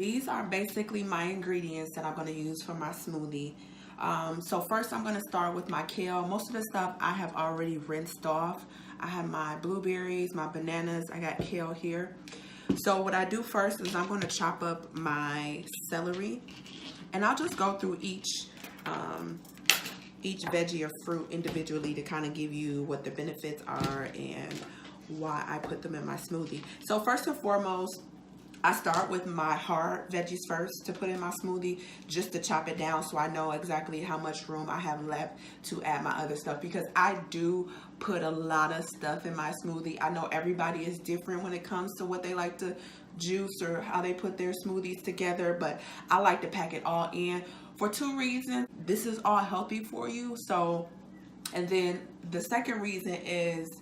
These are basically my ingredients that I'm going to use for my smoothie. So first I'm going to start with my kale. Most of the stuff I have already rinsed off. I have my blueberries, my bananas, I got kale here. So what I do first is I'm going to chop up my celery, and I'll just go through each veggie or fruit individually to kind of give you what the benefits are and why I put them in my smoothie. So first and foremost, I start with my hard veggies first to put in my smoothie, just to chop it down so I know exactly how much room I have left to add my other stuff, because I do put a lot of stuff in my smoothie. I know everybody is different when it comes to what they like to juice or how they put their smoothies together, but I like to pack it all in for two reasons. This is all healthy for you. So, and then the second reason is,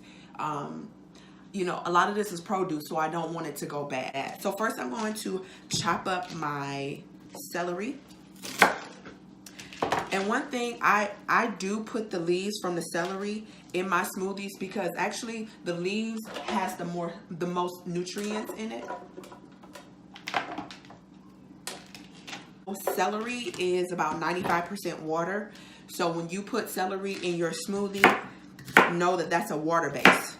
you know, a lot of this is produce, so I don't want it to go bad. So first I'm going to chop up my celery. And one thing, I do put the leaves from the celery in my smoothies because actually the leaves has the most nutrients in it. Celery is about 95% water. So when you put celery in your smoothie, know that that's a water base.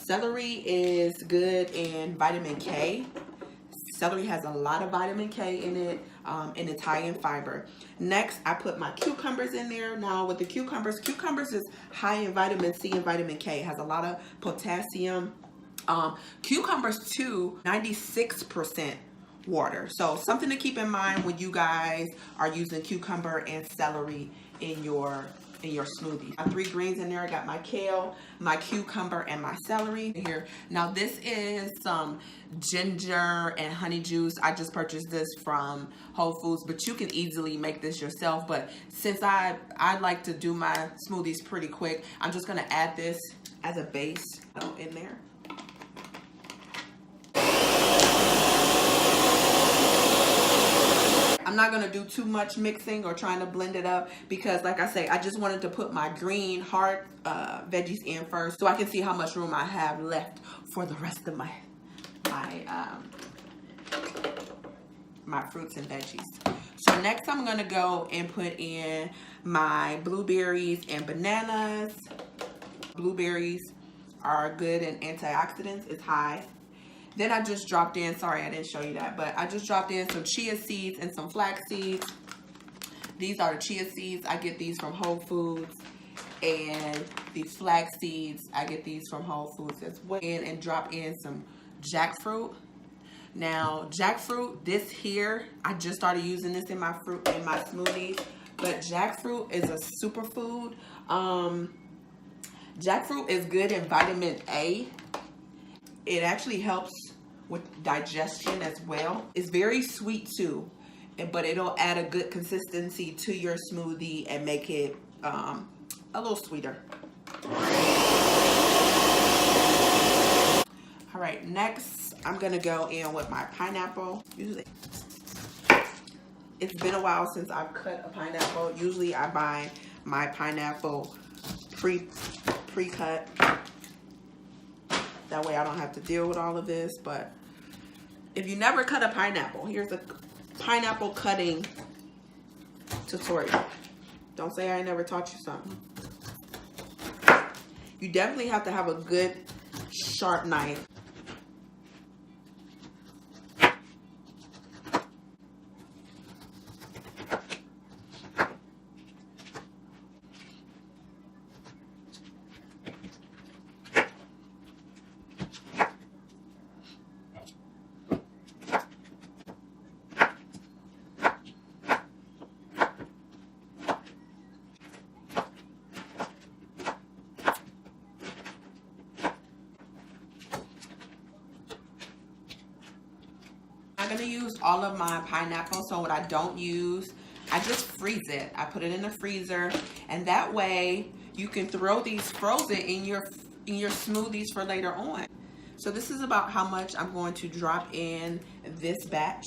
Celery is good in vitamin K. Celery has a lot of vitamin K in it, and it's high in fiber. Next, I put my cucumbers in there. Now with the cucumbers is high in vitamin C and vitamin K. It has a lot of potassium. Cucumbers too, 96% water. So something to keep in mind when you guys are using cucumber and celery in your smoothie. I have 3 greens in there. I got my kale, my cucumber, and my celery here. Now this is some ginger and honey juice. I just purchased this from Whole Foods, but you can easily make this yourself. But since I like to do my smoothies pretty quick, I'm just gonna add this as a base in there. I'm not going to do too much mixing or trying to blend it up because, like I say, I just wanted to put my green hard veggies in first so I can see how much room I have left for the rest of my fruits and veggies. So next I'm going to go and put in my blueberries and bananas. Blueberries are good in antioxidants. It's high. Then I just dropped in, sorry I didn't show you that, but I just dropped in some chia seeds and some flax seeds. These are the chia seeds. I get these from Whole Foods. And these flax seeds, I get these from Whole Foods as well. And drop in some jackfruit. Now, jackfruit, this here, I just started using this in my smoothies. But jackfruit is a superfood. Jackfruit is good in vitamin A. It actually helps with digestion as well. It's very sweet too, but it'll add a good consistency to your smoothie and make it a little sweeter. All right, next I'm gonna go in with my pineapple. Usually, it's been a while since I've cut a pineapple. Usually I buy my pineapple pre-cut. That way I don't have to deal with all of this. But if you never cut a pineapple, here's a pineapple cutting tutorial. Don't say I never taught you something. You definitely have to have a good sharp knife. I'm gonna use all of my pineapple, so what I don't use, I just freeze it. I put it in the freezer, and that way you can throw these frozen in your smoothies for later on. So this is about how much I'm going to drop in this batch.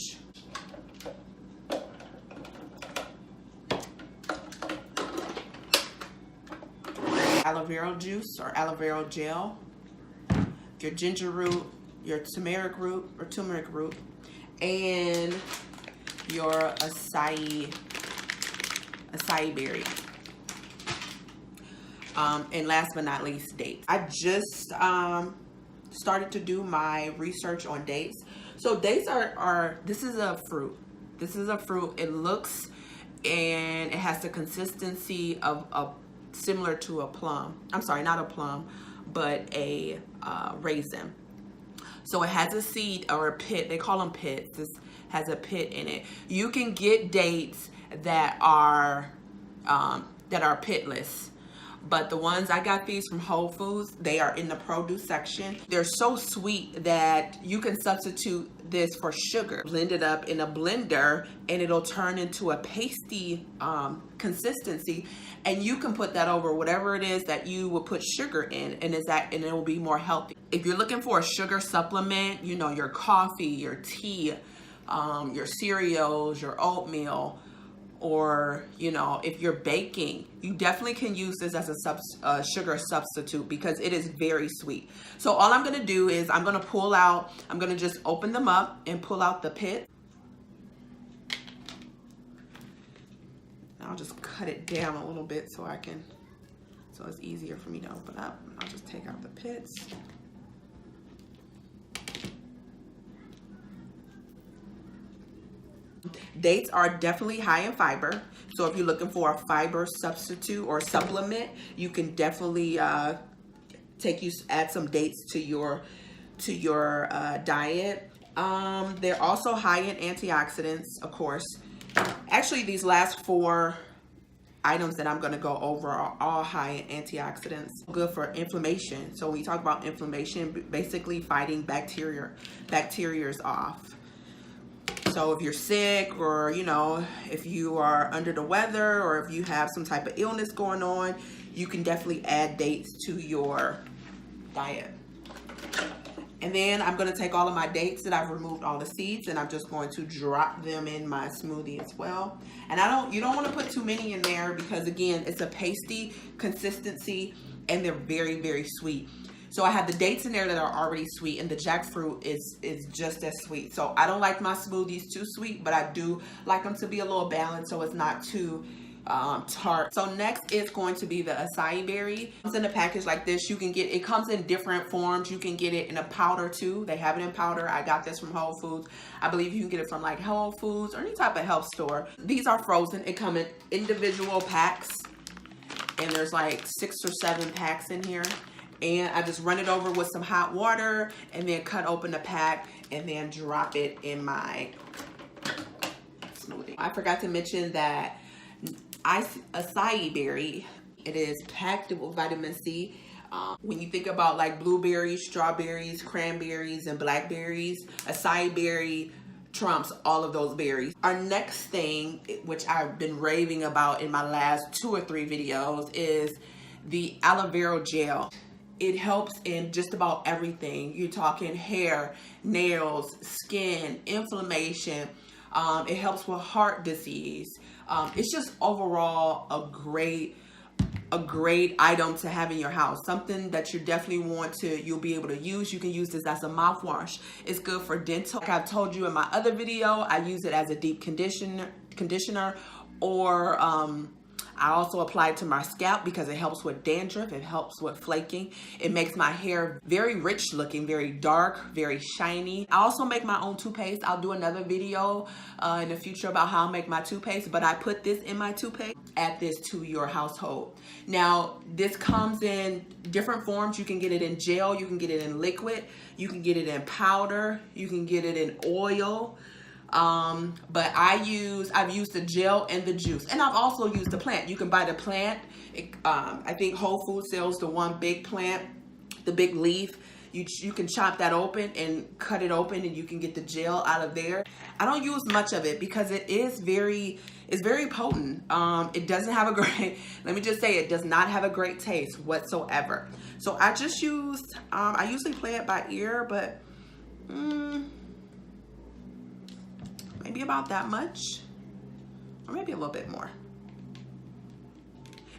Aloe vera juice or aloe vera gel, your ginger root, your turmeric root, and your acai berry. And last but not least, dates. I just started to do my research on dates. So dates are this is a fruit. This is a fruit. It looks and it has the consistency of a similar to a plum. I'm sorry, not a plum, but a raisin. So it has a seed or a pit. They call them pits. This has a pit in it. You can get dates that are pitless. But the ones I got these from Whole Foods, they are in the produce section. They're so sweet that you can substitute this for sugar. Blend it up in a blender and it'll turn into a pasty consistency. And you can put that over whatever it is that you would put sugar in, and it will be more healthy. If you're looking for a sugar supplement, you know, your coffee, your tea, your cereals, your oatmeal, or, you know, if you're baking, you definitely can use this as a sugar substitute because it is very sweet. So all I'm gonna do is I'm gonna just open them up and pull out the pit. I'll just cut it down a little bit so it's easier for me to open up. I'll just take out the pits. Dates are definitely high in fiber. So if you're looking for a fiber substitute or supplement, you can definitely add some dates to your diet. They're also high in antioxidants, of course. Actually, these last 4 items that I'm going to go over are all high in antioxidants. Good for inflammation. So when we talk about inflammation, basically fighting bacteria's off. So if you're sick, or, you know, if you are under the weather, or if you have some type of illness going on, you can definitely add dates to your diet. And then I'm going to take all of my dates that I've removed all the seeds, and I'm just going to drop them in my smoothie as well. And you don't want to put too many in there because, again, it's a pasty consistency and they're very, very sweet. So I have the dates in there that are already sweet, and the jackfruit is just as sweet. So I don't like my smoothies too sweet, but I do like them to be a little balanced so it's not too tart. So next is going to be the acai berry. It comes in a package like this. It comes in different forms. You can get it in a powder too. They have it in powder. I got this from Whole Foods. I believe you can get it from like Whole Foods or any type of health store. These are frozen. It comes in individual packs, and there's like 6 or 7 packs in here. And I just run it over with some hot water and then cut open the pack and then drop it in my smoothie. I forgot to mention that acai berry, it is packed with vitamin C. When you think about like blueberries, strawberries, cranberries, and blackberries, acai berry trumps all of those berries. Our next thing, which I've been raving about in my last 2 or 3 videos, is the aloe vera gel. It helps in just about everything. You're talking hair, nails, skin, inflammation. It helps with heart disease. It's just overall a great item to have in your house. Something that you definitely you'll be able to use. You can use this as a mouthwash. It's good for dental. Like I've told you in my other video, I use it as a deep conditioner, or I also apply it to my scalp because it helps with dandruff. It helps with flaking. It makes my hair very rich looking, very dark, very shiny. I also make my own toothpaste. I'll do another video in the future about how I make my toothpaste, but I put this in my toothpaste. Add this to your household. Now, this comes in different forms. You can get it in gel. You can get it in liquid. You can get it in powder. You can get it in oil. But I've used the gel and the juice, and I've also used the plant. You can buy the plant. I think Whole Foods sells the one big plant, the big leaf. You can chop that open and cut it open, and you can get the gel out of there. I don't use much of it because it's very potent. It doesn't have a great, let me just say, it does not have a great taste whatsoever. So I just used, I usually play it by ear, but maybe about that much, or maybe a little bit more.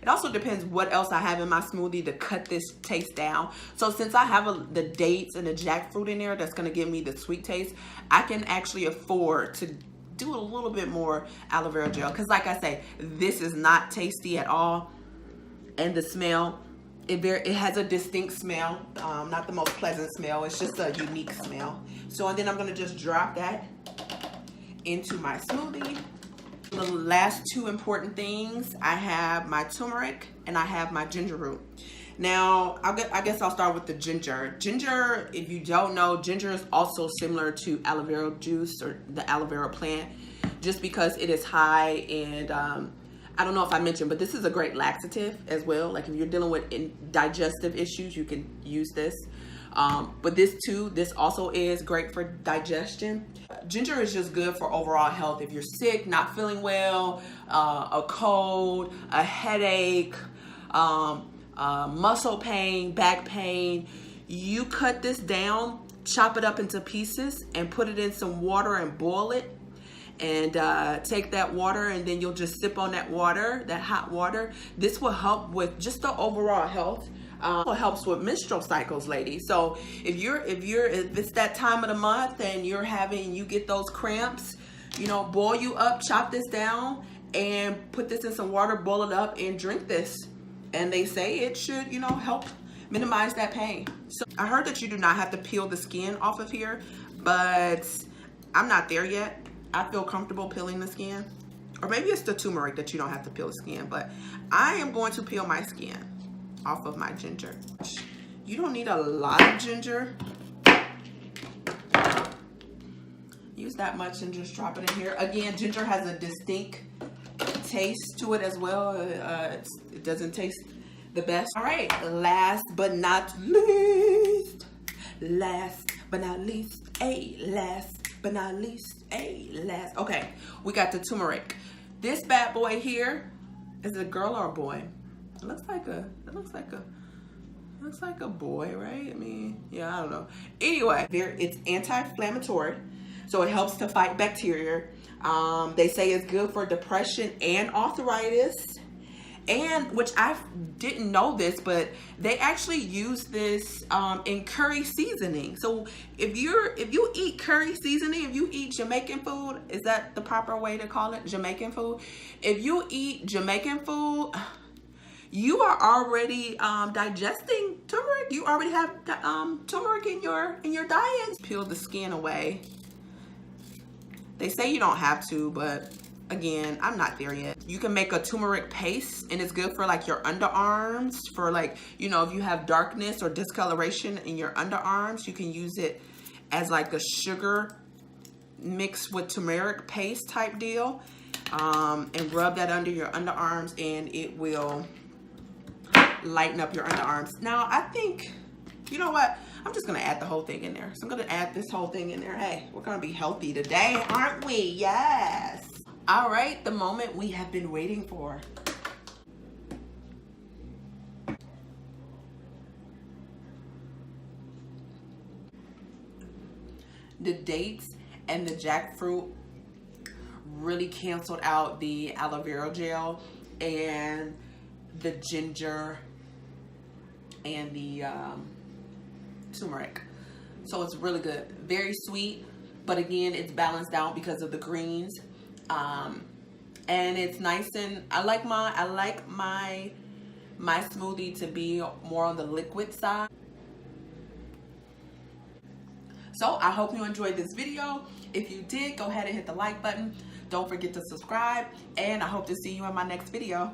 It also depends what else I have in my smoothie to cut this taste down. So since I have the dates and the jackfruit in there, that's gonna give me the sweet taste, I can actually afford to do a little bit more aloe vera gel. Cause like I say, this is not tasty at all. And the smell, it has a distinct smell, not the most pleasant smell. It's just a unique smell. So, and then I'm gonna just drop that into my smoothie. The last two important things, I have my turmeric and I have my ginger root. Now, I guess I'll start with the ginger. Ginger, if you don't know, ginger is also similar to aloe vera juice or the aloe vera plant, just because it is high in, I don't know if I mentioned, but this is a great laxative as well. Like if you're dealing with digestive issues, you can use this. But this also is great for digestion. Ginger is just good for overall health. If you're sick, not feeling well, a cold, a headache, muscle pain, back pain, you cut this down, chop it up into pieces and put it in some water and boil it. And take that water and then you'll just sip on that water, that hot water. This will help with just the overall health. It helps with menstrual cycles, ladies. So if it's that time of the month and you get those cramps, you know, boil you up, chop this down and put this in some water, boil it up and drink this. And they say it should, you know, help minimize that pain. So I heard that you do not have to peel the skin off of here, but I'm not there yet. I feel comfortable peeling the skin. Or maybe it's the turmeric that you don't have to peel the skin, but I am going to peel my skin off of my ginger. You don't need a lot of ginger. Use that much and just drop it in here. Again, ginger has a distinct taste to it as well. It doesn't taste the best. All right, last but not least, okay, we got the turmeric. This bad boy here, is it a girl or a boy? It looks like a boy, right? I mean, yeah, I don't know. Anyway, it's anti-inflammatory, so it helps to fight bacteria. They say it's good for depression and arthritis. And which I didn't know this, but they actually use this in curry seasoning. So if you eat curry seasoning, if you eat Jamaican food, is that the proper way to call it? Jamaican food? If you eat Jamaican food, you are already digesting turmeric. You already have turmeric in your diet. Peel the skin away. They say you don't have to, but again, I'm not there yet. You can make a turmeric paste and it's good for like your underarms, for like, you know, if you have darkness or discoloration in your underarms, you can use it as like a sugar mixed with turmeric paste type deal, and rub that under your underarms and it will lighten up your underarms. Now, I think, you know what? I'm just gonna add the whole thing in there. So I'm gonna add this whole thing in there. Hey, we're gonna be healthy today, aren't we? Yes. All right, the moment we have been waiting for. The dates and the jackfruit really canceled out the aloe vera gel and the ginger and the turmeric. So it's really good. Very sweet, but again, it's balanced out because of the greens. And it's nice, and I like my smoothie to be more on the liquid side. So I hope you enjoyed this video. If you did, go ahead and hit the like button. Don't forget to subscribe, and I hope to see you in my next video.